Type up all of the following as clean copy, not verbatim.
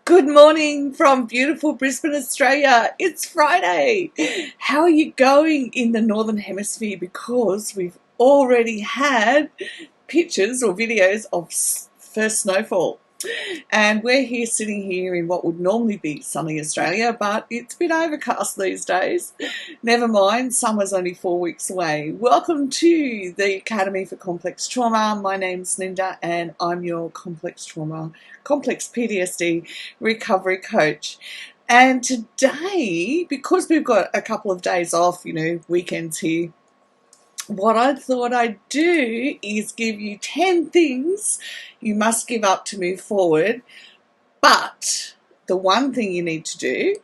Good morning from beautiful Brisbane, Australia. It's Friday. How are you going in the Northern Hemisphere? Because we've already had pictures or videos of first snowfall. And we're here sitting here in what would normally be sunny Australia, but it's been overcast these days. Never mind, summer's only 4 weeks away. Welcome to the Academy for Complex Trauma. My name's Linda and I'm your complex PTSD recovery coach. And today, because we've got a couple of days off, weekends here, what I thought I'd do is give you 10 things you must give up to move forward. But the one thing you need to do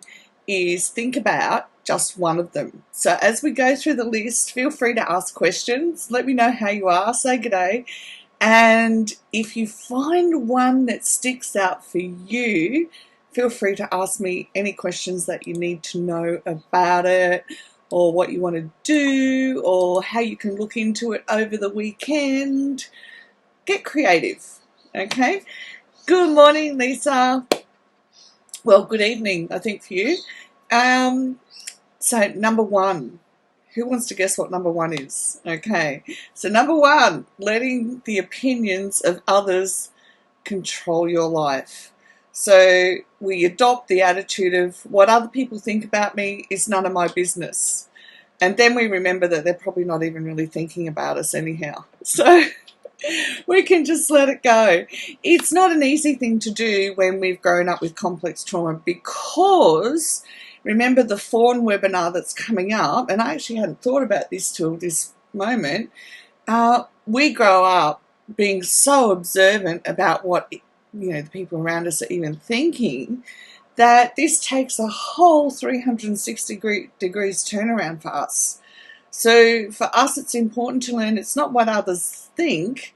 is think about just one of them. So as we go through the list, feel free to ask questions. Let me know how you are. Say good day. And if you find one that sticks out for you, feel free to ask me any questions that you need to know about it, or what you want to do, or how you can look into it over the weekend. Get creative, okay? Good morning, Lisa. Well, good evening, I think, for you. So number one. Who wants to guess what number one is? Okay. So number one, letting the opinions of others control your life. So we adopt the attitude of what other people think about me is none of my business. And then we remember that they're probably not even really thinking about us anyhow. So we can just let it go. It's not an easy thing to do when we've grown up with complex trauma, because remember the Fawn webinar that's coming up, and I actually hadn't thought about this till this moment. We grow up being so observant about what the people around us are even thinking, that this takes a whole 360 degrees turnaround for us. So for us, it's important to learn it's not what others think,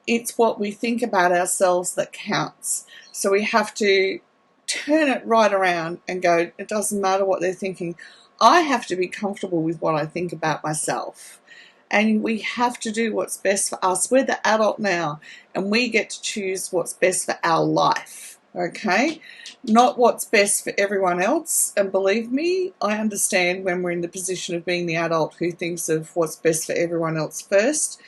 it's what we think about ourselves that counts. So we have to turn it right around and go, it doesn't matter what they're thinking. I have to be comfortable with what I think about myself. And we have to do what's best for us. We're the adult now, and we get to choose what's best for our life, okay? Not what's best for everyone else. And believe me, I understand when we're in the position of being the adult who thinks of what's best for everyone else first.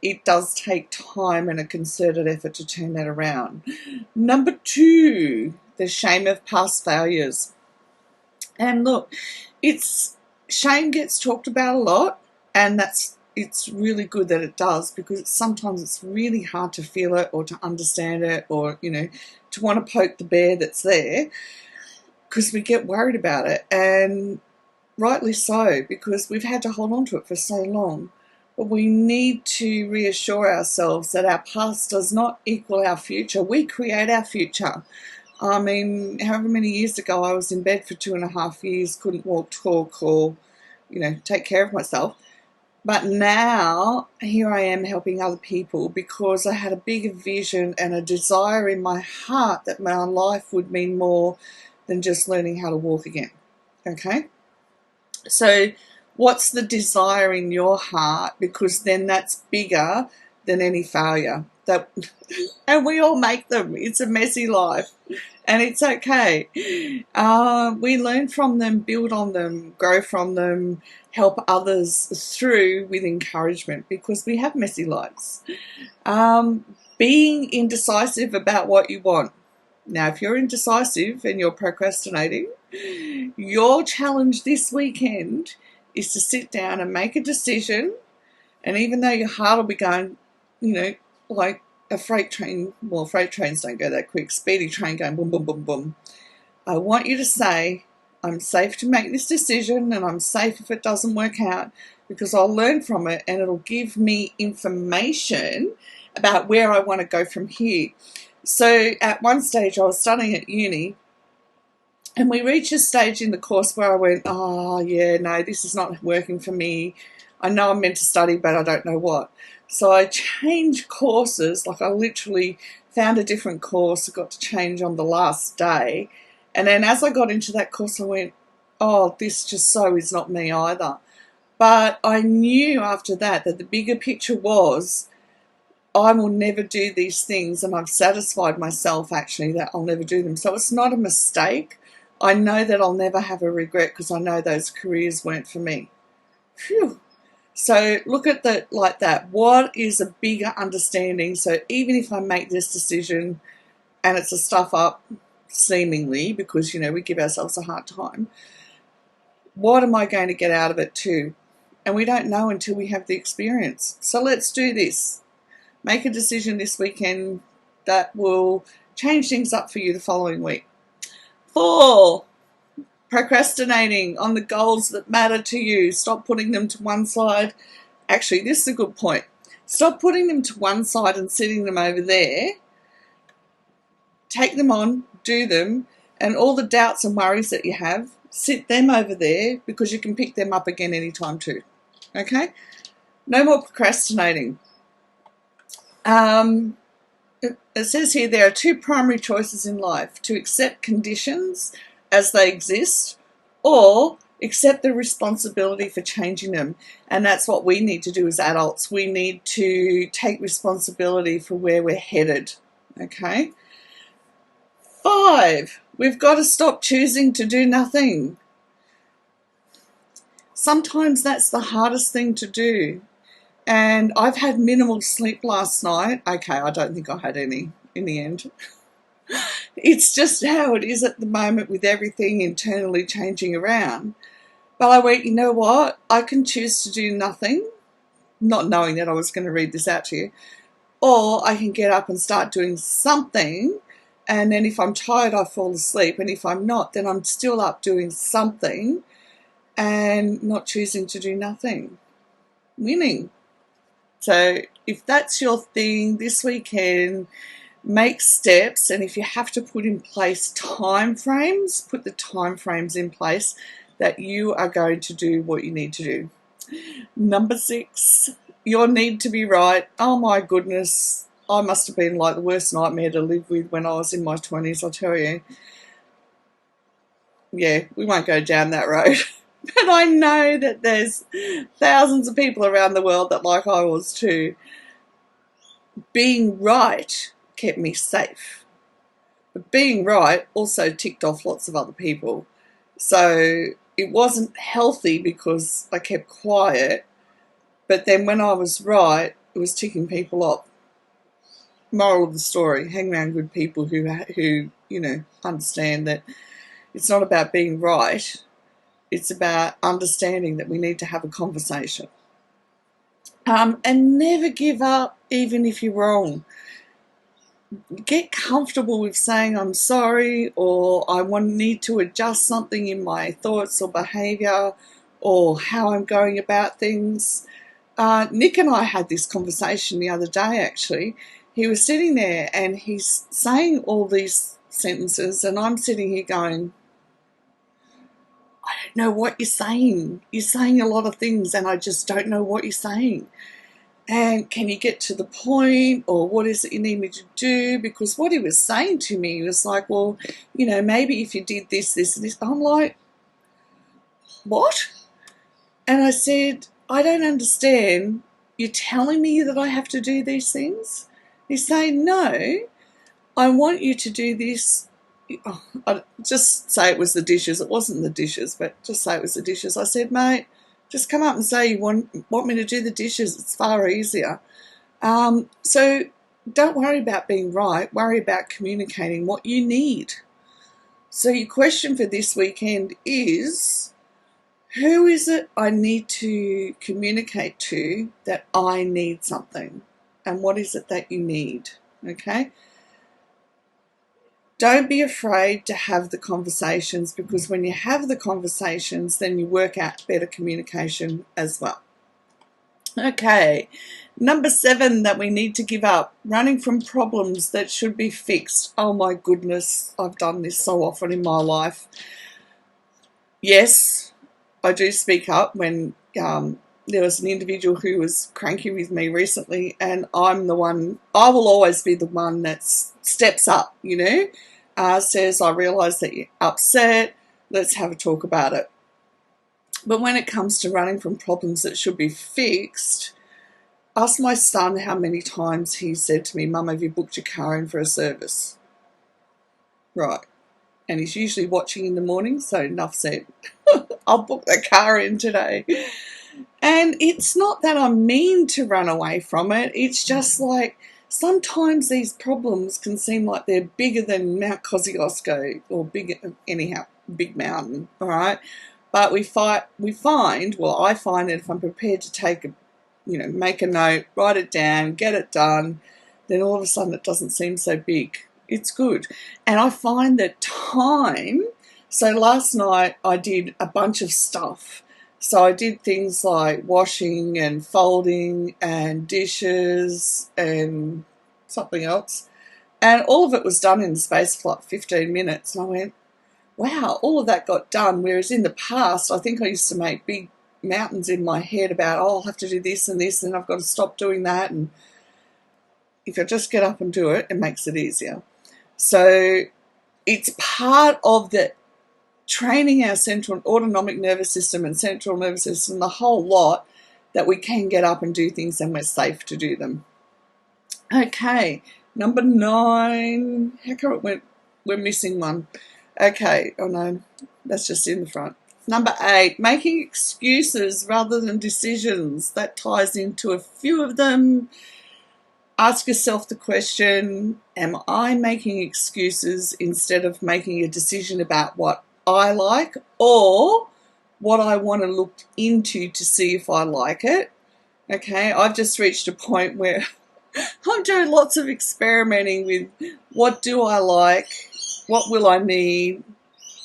It does take time and a concerted effort to turn that around. Number two, the shame of past failures. And look, shame gets talked about a lot, and it's really good that it does, because sometimes it's really hard to feel it or to understand it, or to want to poke the bear that's there, because we get worried about it, and rightly so, because we've had to hold on to it for so long. But we need to reassure ourselves that our past does not equal our future. We create our future. I mean, however many years ago I was in bed for 2.5 years, couldn't walk, talk, or take care of myself. But now, here I am helping other people, because I had a bigger vision and a desire in my heart that my life would mean more than just learning how to walk again. Okay? So what's the desire in your heart? Because then that's bigger than any failure. And we all make them. It's a messy life, and it's okay. We learn from them, build on them, grow from them, help others through with encouragement, because we have messy lives. Being indecisive about what you want. Now, if you're indecisive and you're procrastinating, your challenge this weekend is to sit down and make a decision. And even though your heart will be going, like a freight train, well, freight trains don't go that quick, speedy train going boom, boom, boom, boom. I want you to say, I'm safe to make this decision, and I'm safe if it doesn't work out, because I'll learn from it and it'll give me information about where I want to go from here. So at one stage I was studying at uni, and we reached a stage in the course where I went, oh yeah, no, this is not working for me. I know I'm meant to study, but I don't know what. So I changed courses. Like, I literally found a different course. I got to change on the last day. And then as I got into that course, I went, oh, this just so is not me either. But I knew after that the bigger picture was I will never do these things, and I've satisfied myself actually that I'll never do them. So it's not a mistake. I know that I'll never have a regret because I know those careers weren't for me. Phew. So look at that like that. What is a bigger understanding? So even if I make this decision and it's a stuff up, seemingly, because, we give ourselves a hard time, what am I going to get out of it too? And we don't know until we have the experience. So let's do this. Make a decision this weekend that will change things up for you the following week. 4, procrastinating on the goals that matter to you. Stop putting them to one side. Actually, this is a good point. Stop putting them to one side and setting them over there. Take them on, do them, and all the doubts and worries that you have, sit them over there because you can pick them up again anytime too. Okay? No more procrastinating. It says here there are 2 primary choices in life: to accept conditions as they exist or accept the responsibility for changing them. And that's what we need to do as adults. We need to take responsibility for where we're headed. Okay? 5, we've got to stop choosing to do nothing. Sometimes that's the hardest thing to do. And I've had minimal sleep last night. Okay, I don't think I had any in the end. It's just how it is at the moment with everything internally changing around. But I went, you know what? I can choose to do nothing, not knowing that I was going to read this out to you. Or I can get up and start doing something. And then if I'm tired, I fall asleep. And if I'm not, then I'm still up doing something and not choosing to do nothing. Winning. So if that's your thing this weekend, make steps, and if you have to put in place time frames, put the time frames in place that you are going to do what you need to do. Number 6, your need to be right. Oh my goodness, I must have been like the worst nightmare to live with when I was in my 20s, I'll tell you. Yeah, we won't go down that road. But I know that there's thousands of people around the world that, like I was too, being right kept me safe. But being right also ticked off lots of other people. So it wasn't healthy because I kept quiet. But then when I was right, it was ticking people off. Moral of the story, hang around good people who understand that it's not about being right. It's about understanding that we need to have a conversation. And never give up even if you're wrong. Get comfortable with saying I'm sorry, or I need to adjust something in my thoughts or behaviour or how I'm going about things. Nick and I had this conversation the other day actually. He was sitting there and he's saying all these sentences and I'm sitting here going, I don't know what you're saying. You're saying a lot of things and I just don't know what you're saying. And can you get to the point, or what is it you need me to do? Because what he was saying to me was like, well, maybe if you did this, this, and this. I'm like, what? And I said, I don't understand. You're telling me that I have to do these things? He's saying, no, I want you to do this. I'd just say it was the dishes. It wasn't the dishes, but just say it was the dishes. I said, mate, just come up and say you want me to do the dishes. It's far easier. So don't worry about being right. Worry about communicating what you need. So your question for this weekend is, who is it I need to communicate to that I need something? And what is it that you need? Okay? Don't be afraid to have the conversations, because when you have the conversations, then you work out better communication as well. Okay, number 7 that we need to give up: running from problems that should be fixed. Oh my goodness, I've done this so often in my life. Yes, I do speak up when there was an individual who was cranky with me recently, and I will always be the one that steps up, says, I realise that you're upset, let's have a talk about it. But when it comes to running from problems that should be fixed, Ask my son how many times he said to me, Mum, have you booked your car in for a service? Right. And he's usually watching in the morning, so enough said. I'll book the car in today. And it's not that I'm mean to run away from it. It's just like sometimes these problems can seem like they're bigger than Mount Kosciuszko or big mountain, all right? But I find that if I'm prepared to make a note, write it down, get it done, then all of a sudden it doesn't seem so big. It's good. And I find that so last night I did a bunch of stuff. So I did things like washing and folding and dishes and something else. And all of it was done in the space of like 15 minutes. And I went, wow, all of that got done. Whereas in the past, I think I used to make big mountains in my head about, I'll have to do this and this, and I've got to stop doing that. And if I just get up and do it, it makes it easier. So it's part of the training our central autonomic nervous system and central nervous system, the whole lot, that we can get up and do things and we're safe to do them. Okay, number 9. How come we're missing one? Okay, oh no, that's just in the front. Number 8, making excuses rather than decisions. That ties into a few of them. Ask yourself the question, am I making excuses instead of making a decision about what I like or what I want to look into to see if I like it? Okay, I've just reached a point where I'm doing lots of experimenting with what do I like, what will I need,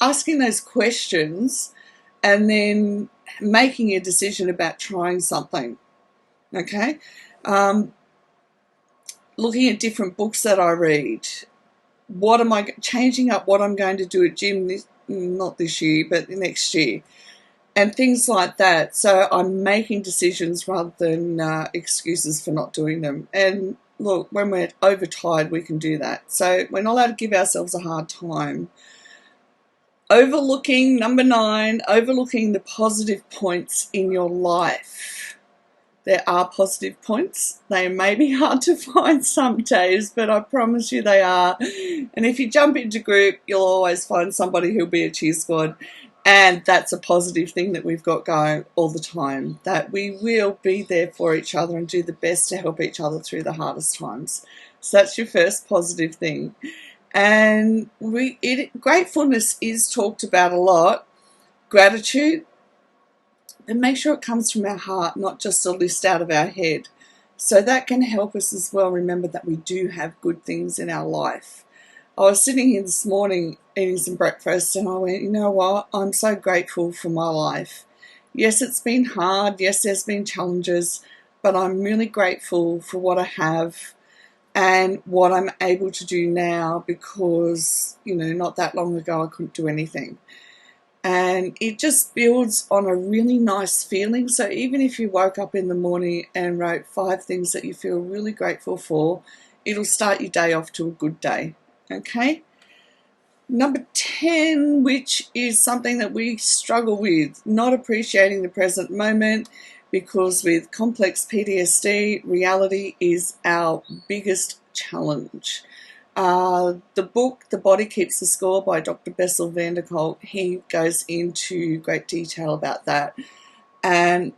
asking those questions and then making a decision about trying something. Okay, looking at different books that I read. What am I changing up? What I'm going to do at gym not this year, but next year, and things like that. So I'm making decisions rather than excuses for not doing them. And look, when we're overtired, we can do that. So we're not allowed to give ourselves a hard time. Number 9, overlooking the positive points in your life. There are positive points. They may be hard to find some days, but I promise you they are. And if you jump into group, you'll always find somebody who'll be a cheer squad. And that's a positive thing that we've got going all the time, that we will be there for each other and do the best to help each other through the hardest times. So that's your first positive thing. And gratefulness is talked about a lot. Gratitude. And make sure it comes from our heart, not just a list out of our head. So that can help us as well remember that we do have good things in our life. I was sitting here this morning eating some breakfast and I went, you know what, I'm so grateful for my life. Yes, it's been hard. Yes, there's been challenges, but I'm really grateful for what I have and what I'm able to do now because, not that long ago I couldn't do anything. And it just builds on a really nice feeling. So even if you woke up in the morning and wrote 5 things that you feel really grateful for, it'll start your day off to a good day. Okay? Number 10, which is something that we struggle with, not appreciating the present moment, because with complex PTSD, reality is our biggest challenge. The book, The Body Keeps the Score by Dr. Bessel van der Kolk, he goes into great detail about that and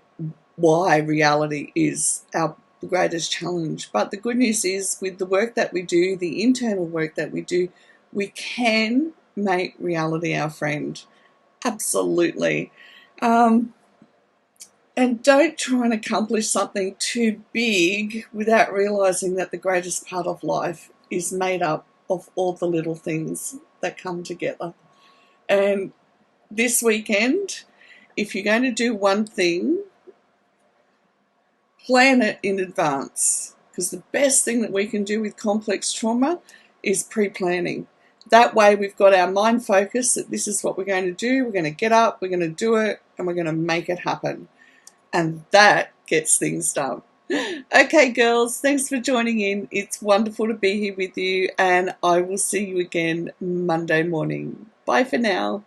why reality is our greatest challenge. But the good news is with the work that we do, the internal work that we do, we can make reality our friend. Absolutely. And don't try and accomplish something too big without realizing that the greatest part of life is made up of all the little things that come together. And this weekend, if you're going to do one thing, plan it in advance, because the best thing that we can do with complex trauma is pre-planning. That way we've got our mind focused that this is what we're going to do, we're going to get up, we're going to do it, and we're going to make it happen. And that gets things done. Okay, girls, thanks for joining in. It's wonderful to be here with you, and I will see you again Monday morning. Bye for now.